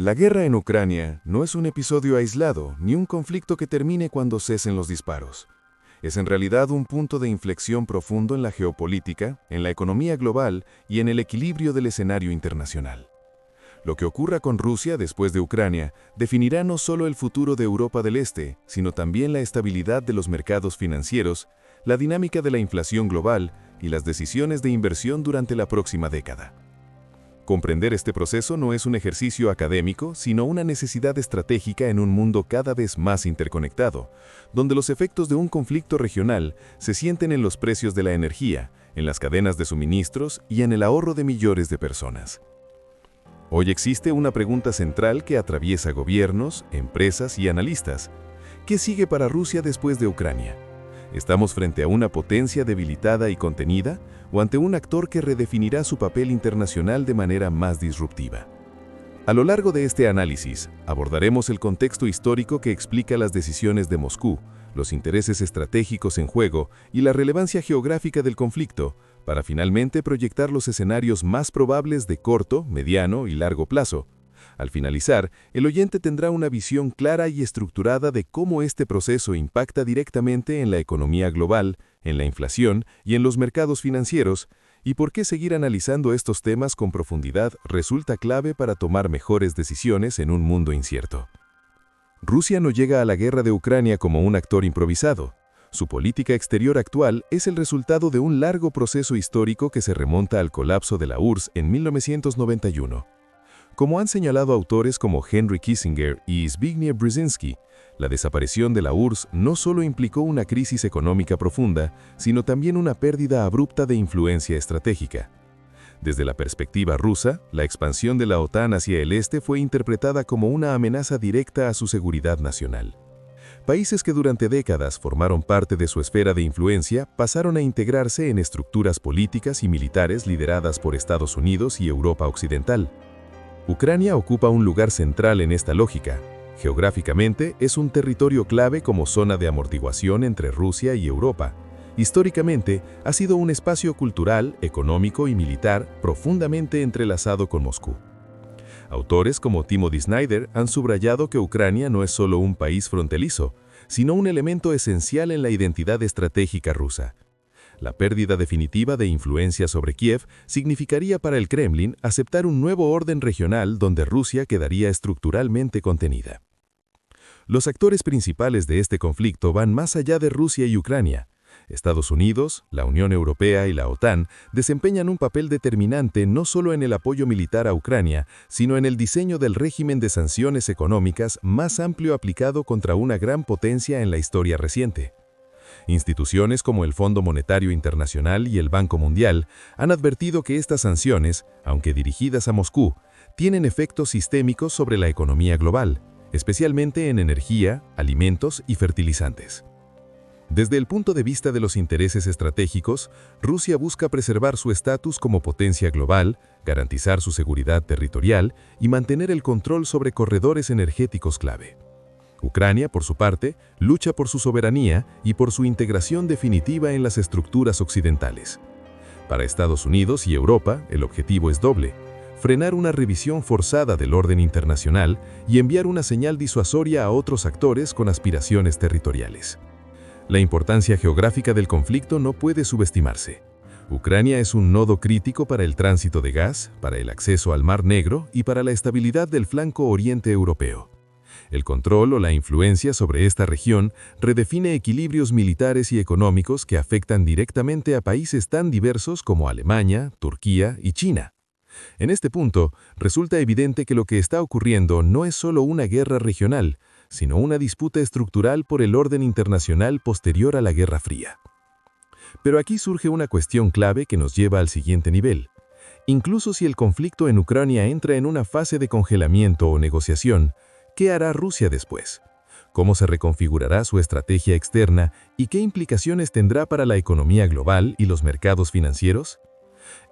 La guerra en Ucrania no es un episodio aislado ni un conflicto que termine cuando cesen los disparos. Es en realidad un punto de inflexión profundo en la geopolítica, en la economía global y en el equilibrio del escenario internacional. Lo que ocurra con Rusia después de Ucrania definirá no solo el futuro de Europa del Este, sino también la estabilidad de los mercados financieros, la dinámica de la inflación global y las decisiones de inversión durante la próxima década. Comprender este proceso no es un ejercicio académico, sino una necesidad estratégica en un mundo cada vez más interconectado, donde los efectos de un conflicto regional se sienten en los precios de la energía, en las cadenas de suministros y en el ahorro de millones de personas. Hoy existe una pregunta central que atraviesa gobiernos, empresas y analistas. ¿Qué sigue para Rusia después de Ucrania? ¿Estamos frente a una potencia debilitada y contenida o ante un actor que redefinirá su papel internacional de manera más disruptiva? A lo largo de este análisis, abordaremos el contexto histórico que explica las decisiones de Moscú, los intereses estratégicos en juego y la relevancia geográfica del conflicto, para finalmente proyectar los escenarios más probables de corto, mediano y largo plazo. Al finalizar, el oyente tendrá una visión clara y estructurada de cómo este proceso impacta directamente en la economía global, en la inflación y en los mercados financieros, y por qué seguir analizando estos temas con profundidad resulta clave para tomar mejores decisiones en un mundo incierto. Rusia no llega a la guerra de Ucrania como un actor improvisado. Su política exterior actual es el resultado de un largo proceso histórico que se remonta al colapso de la URSS en 1991. Como han señalado autores como Henry Kissinger y Zbigniew Brzezinski, la desaparición de la URSS no solo implicó una crisis económica profunda, sino también una pérdida abrupta de influencia estratégica. Desde la perspectiva rusa, la expansión de la OTAN hacia el este fue interpretada como una amenaza directa a su seguridad nacional. Países que durante décadas formaron parte de su esfera de influencia pasaron a integrarse en estructuras políticas y militares lideradas por Estados Unidos y Europa Occidental. Ucrania ocupa un lugar central en esta lógica. Geográficamente, es un territorio clave como zona de amortiguación entre Rusia y Europa. Históricamente, ha sido un espacio cultural, económico y militar profundamente entrelazado con Moscú. Autores como Timothy Snyder han subrayado que Ucrania no es solo un país fronterizo, sino un elemento esencial en la identidad estratégica rusa. La pérdida definitiva de influencia sobre Kiev significaría para el Kremlin aceptar un nuevo orden regional donde Rusia quedaría estructuralmente contenida. Los actores principales de este conflicto van más allá de Rusia y Ucrania. Estados Unidos, la Unión Europea y la OTAN desempeñan un papel determinante no solo en el apoyo militar a Ucrania, sino en el diseño del régimen de sanciones económicas más amplio aplicado contra una gran potencia en la historia reciente. Instituciones como el Fondo Monetario Internacional y el Banco Mundial han advertido que estas sanciones, aunque dirigidas a Moscú, tienen efectos sistémicos sobre la economía global, especialmente en energía, alimentos y fertilizantes. Desde el punto de vista de los intereses estratégicos, Rusia busca preservar su estatus como potencia global, garantizar su seguridad territorial y mantener el control sobre corredores energéticos clave. Ucrania, por su parte, lucha por su soberanía y por su integración definitiva en las estructuras occidentales. Para Estados Unidos y Europa, el objetivo es doble: frenar una revisión forzada del orden internacional y enviar una señal disuasoria a otros actores con aspiraciones territoriales. La importancia geográfica del conflicto no puede subestimarse. Ucrania es un nodo crítico para el tránsito de gas, para el acceso al Mar Negro y para la estabilidad del flanco oriente europeo. El control o la influencia sobre esta región redefine equilibrios militares y económicos que afectan directamente a países tan diversos como Alemania, Turquía y China. En este punto, resulta evidente que lo que está ocurriendo no es solo una guerra regional, sino una disputa estructural por el orden internacional posterior a la Guerra Fría. Pero aquí surge una cuestión clave que nos lleva al siguiente nivel. Incluso si el conflicto en Ucrania entra en una fase de congelamiento o negociación, ¿qué hará Rusia después? ¿Cómo se reconfigurará su estrategia externa y qué implicaciones tendrá para la economía global y los mercados financieros?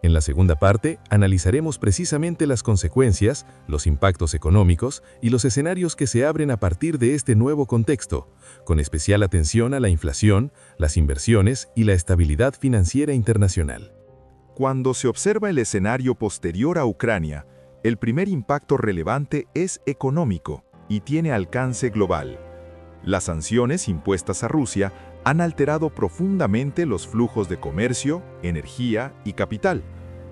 En la segunda parte, analizaremos precisamente las consecuencias, los impactos económicos y los escenarios que se abren a partir de este nuevo contexto, con especial atención a la inflación, las inversiones y la estabilidad financiera internacional. Cuando se observa el escenario posterior a Ucrania, El primer impacto relevante es económico y tiene alcance global. Las sanciones impuestas a Rusia han alterado profundamente los flujos de comercio, energía y capital.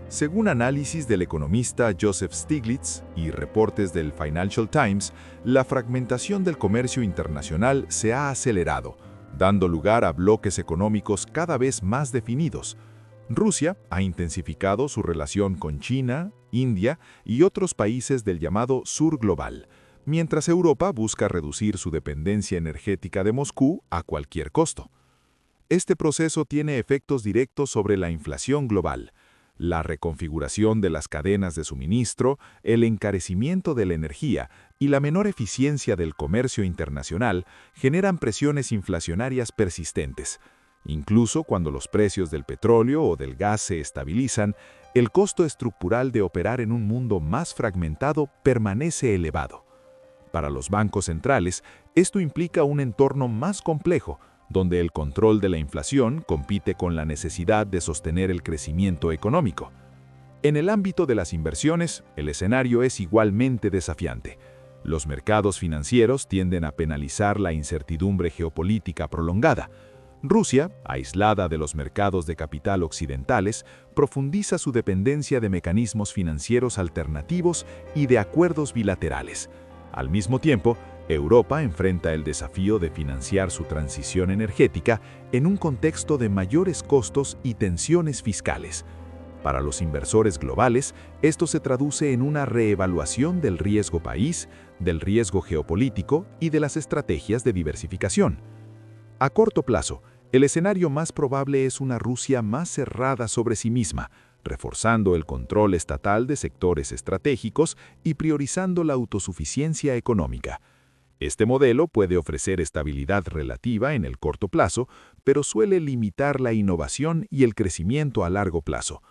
Según análisis del economista Joseph Stiglitz y reportes del Financial Times, la fragmentación del comercio internacional se ha acelerado, dando lugar a bloques económicos cada vez más definidos. Rusia ha intensificado su relación con China, India y otros países del llamado Sur Global, mientras Europa busca reducir su dependencia energética de Moscú a cualquier costo. Este proceso tiene efectos directos sobre la inflación global. La reconfiguración de las cadenas de suministro, el encarecimiento de la energía y la menor eficiencia del comercio internacional generan presiones inflacionarias persistentes. Incluso cuando los precios del petróleo o del gas se estabilizan, el costo estructural de operar en un mundo más fragmentado permanece elevado. Para los bancos centrales, esto implica un entorno más complejo, donde el control de la inflación compite con la necesidad de sostener el crecimiento económico. En el ámbito de las inversiones, el escenario es igualmente desafiante. Los mercados financieros tienden a penalizar la incertidumbre geopolítica prolongada. Rusia, aislada de los mercados de capital occidentales, profundiza su dependencia de mecanismos financieros alternativos y de acuerdos bilaterales. Al mismo tiempo, Europa enfrenta el desafío de financiar su transición energética en un contexto de mayores costos y tensiones fiscales. Para los inversores globales, esto se traduce en una reevaluación del riesgo país, del riesgo geopolítico y de las estrategias de diversificación. A corto plazo, el escenario más probable es una Rusia más cerrada sobre sí misma, reforzando el control estatal de sectores estratégicos y priorizando la autosuficiencia económica. Este modelo puede ofrecer estabilidad relativa en el corto plazo, pero suele limitar la innovación y el crecimiento a largo plazo.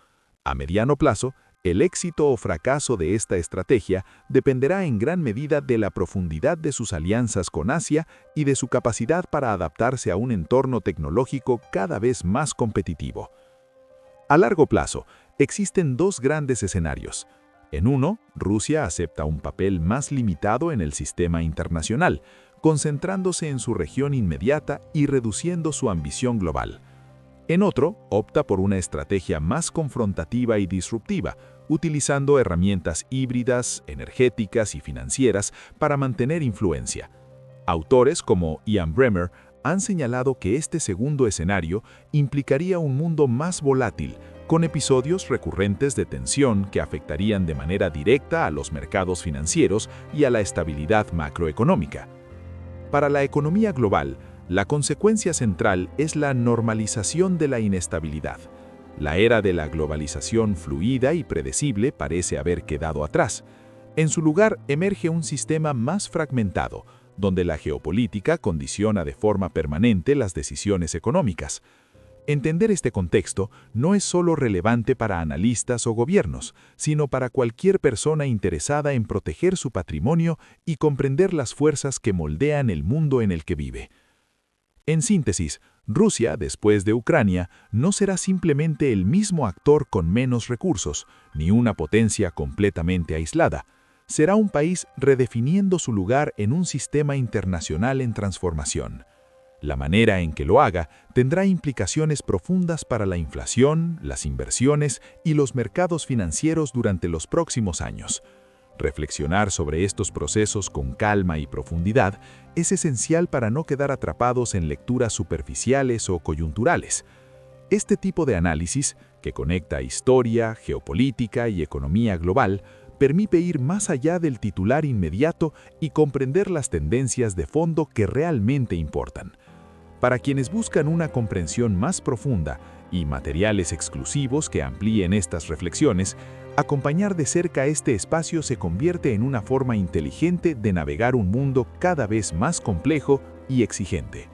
A mediano plazo, el éxito o fracaso de esta estrategia dependerá en gran medida de la profundidad de sus alianzas con Asia y de su capacidad para adaptarse a un entorno tecnológico cada vez más competitivo. A largo plazo, existen dos grandes escenarios. En uno, Rusia acepta un papel más limitado en el sistema internacional, concentrándose en su región inmediata y reduciendo su ambición global. En otro, opta por una estrategia más confrontativa y disruptiva, utilizando herramientas híbridas, energéticas y financieras para mantener influencia. Autores como Ian Bremmer han señalado que este segundo escenario implicaría un mundo más volátil, con episodios recurrentes de tensión que afectarían de manera directa a los mercados financieros y a la estabilidad macroeconómica. Para la economía global, la consecuencia central es la normalización de la inestabilidad. La era de la globalización fluida y predecible parece haber quedado atrás. En su lugar emerge un sistema más fragmentado, donde la geopolítica condiciona de forma permanente las decisiones económicas. Entender este contexto no es solo relevante para analistas o gobiernos, sino para cualquier persona interesada en proteger su patrimonio y comprender las fuerzas que moldean el mundo en el que vive. En síntesis, Rusia, después de Ucrania, no será simplemente el mismo actor con menos recursos, ni una potencia completamente aislada. Será un país redefiniendo su lugar en un sistema internacional en transformación. La manera en que lo haga tendrá implicaciones profundas para la inflación, las inversiones y los mercados financieros durante los próximos años. Reflexionar sobre estos procesos con calma y profundidad es esencial para no quedar atrapados en lecturas superficiales o coyunturales. Este tipo de análisis, que conecta historia, geopolítica y economía global, permite ir más allá del titular inmediato y comprender las tendencias de fondo que realmente importan. Para quienes buscan una comprensión más profunda y materiales exclusivos que amplíen estas reflexiones, acompañar de cerca este espacio se convierte en una forma inteligente de navegar un mundo cada vez más complejo y exigente.